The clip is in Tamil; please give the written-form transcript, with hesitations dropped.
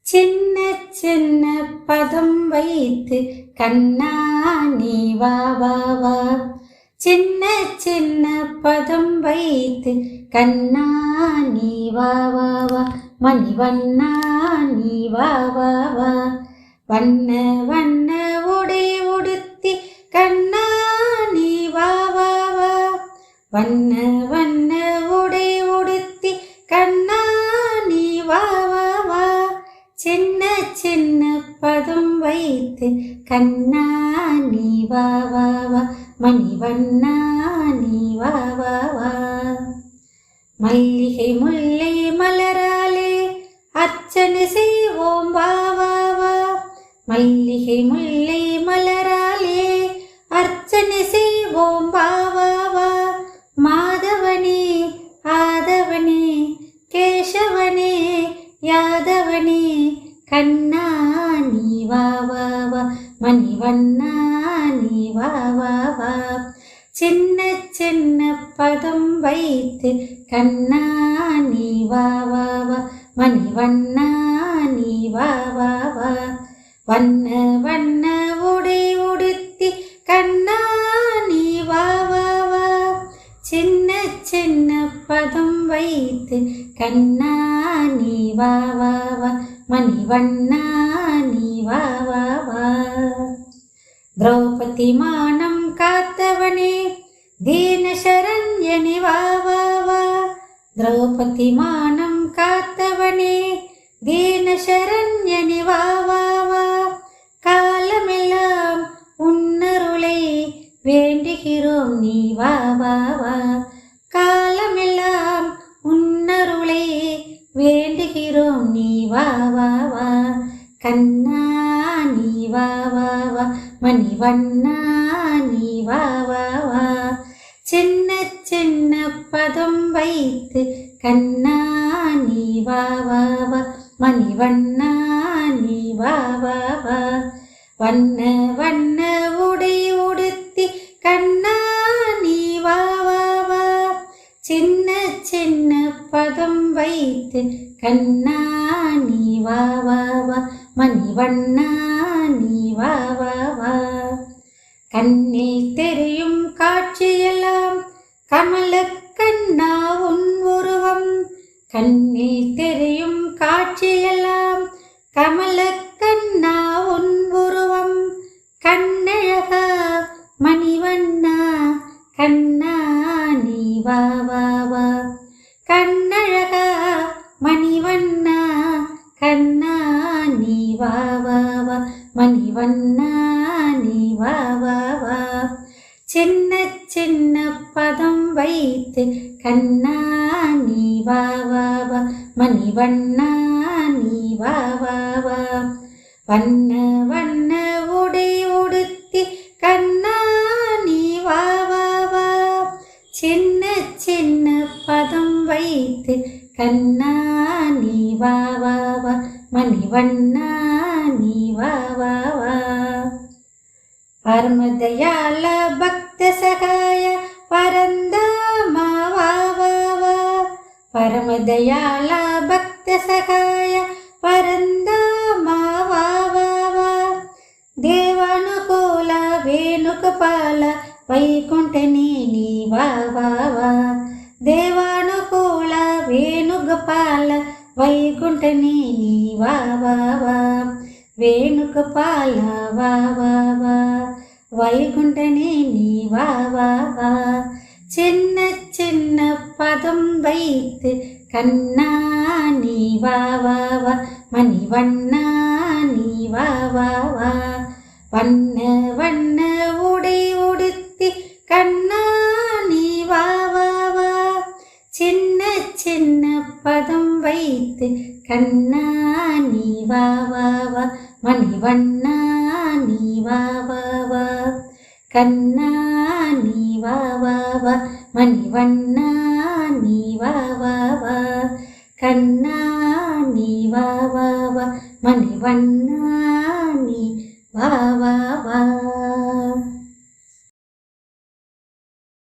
சின்ன சின்ன பதம் வைத்து கண்ணா நீ வா வா வா. சின்ன சின்ன பதம் வைத்து கண்ணா நீ வா வா வா. மணிவண்ணா நீ வா வா வா. வண்ண வண்ண உடை உடுத்தி கண்ணா நீ வா வா வா. வண்ண வண்ண உடை உடுத்தி கண்ணா நீ வா வா வா. சின்ன சின்ன பதம் வைத்து கண்ணா நீ வா வா வா. மணிவண்ணா நீ வா வா வா. மல்லிகை முல்லை மலராலே அர்ச்சனை செய்வோம் வா வா வா. மல்லிகை முல்லை மலராலே அர்ச்சனை செய்வோம் வா வா வா. மாதவனே ஆதவனே கேசவனே யாதவனே கண்ணா நீ வா வா வா. மணிவண்ணா நீ வா வா வா. சின்ன சின்ன பதம் வைத்து கண்ணா நீ வா வா வா. மணிவண்ணா நீ வா வா வா. வண்ண வண்ண உடை உடுத்தி கண்ணா நீ வா வா வா. சின்ன சின்ன பதம் வைத்து கண்ணா நீ வா வா வா. மணிவண்ணா நீ வா வா வா. திரௌபதி மானம் காத்தவனே தீனசரண்யனே வா வா வா. திரௌபதி மானம் காத்தவனே தீனசரண்யனே வா வா வா. காலமெல்லாம் உன்னருளை வேண்டுகிறோம் நீ வா வா வா. காலமெல்லாம் உன்னருளை வேண்டுகிறோம் நீ வா வா வா. கண்ணா நீ வா வா வா. மணிவண்ணா நீ வா வா வா. சின்ன சின்ன பதம் வைத்து கண்ணா நீ வா வா வா. மணிவண்ணா நீ வா வா வா. வண்ண வண்ண உடை உடுத்தி கண்ணா நீ வா வா வா. சின்ன சின்ன பதம் வைத்து கண்ணா நீ வா வா வா. மணிவண்ணா நீ வா வா வா. கண்ணில் தெரியும் காட்சியெல்லாம் கமல கண்ணா உன் உருவம். கண்ணில் தெரியும் காட்சியெல்லாம் கமல கண்ணா உன் உருவம். கண்ணழகா மணிவண்ணா கண்ணா நீ வா வா வா. கண்ணழகா மணிவண்ணா கண்ணா நீ வா வா வா. மணிவண்ணா நீ வா வா வா. சின்ன சின்ன பதம் வைத்து கண்ணா நீ வா வா வா. மணிவண்ணா நீ வா வா வா. வண்ண வண்ண உடை உடுத்தி கண்ணா நீ வா வா வா. சின்ன சின்ன பதம் வைத்து கண்ணா நீ வா வா வா. மணிவண்ணா நீ வா வா வா. பரமதயாள பக்த சகாய பரந்தாமா வா வா வா. பரமதயாள பக்த சகாய பரந்தாமா வா வா வா. தேவானுகூல வேணுகோபால வைகுண்டனே நீ வா வா வா. தேவானுகூல வேணுகோபால வைகுண்டனே நீ வா வா வா. வேணுகோபால வா வா வா. வைகுண்டனே நீ வா வா வா. சின்ன சின்ன பதம் வைத்து கண்ணா நீ வா வா வா. மணிவண்ணா நீ வா வா வா. வண்ண வண்ண உடை உடுத்தி கண்ணா நீ வா வா வா. சின்ன சின்ன பதம் வைத்து கண்ணா நீ வா வா வா. மணிவண்ணா நீ வா வா வா. கண்ணா நீ வா வா வா. மணிவண்ணா நீ வா வா வா. கண்ணா நீ வா வா வா. மணிவண்ணா நீ வா வா வா.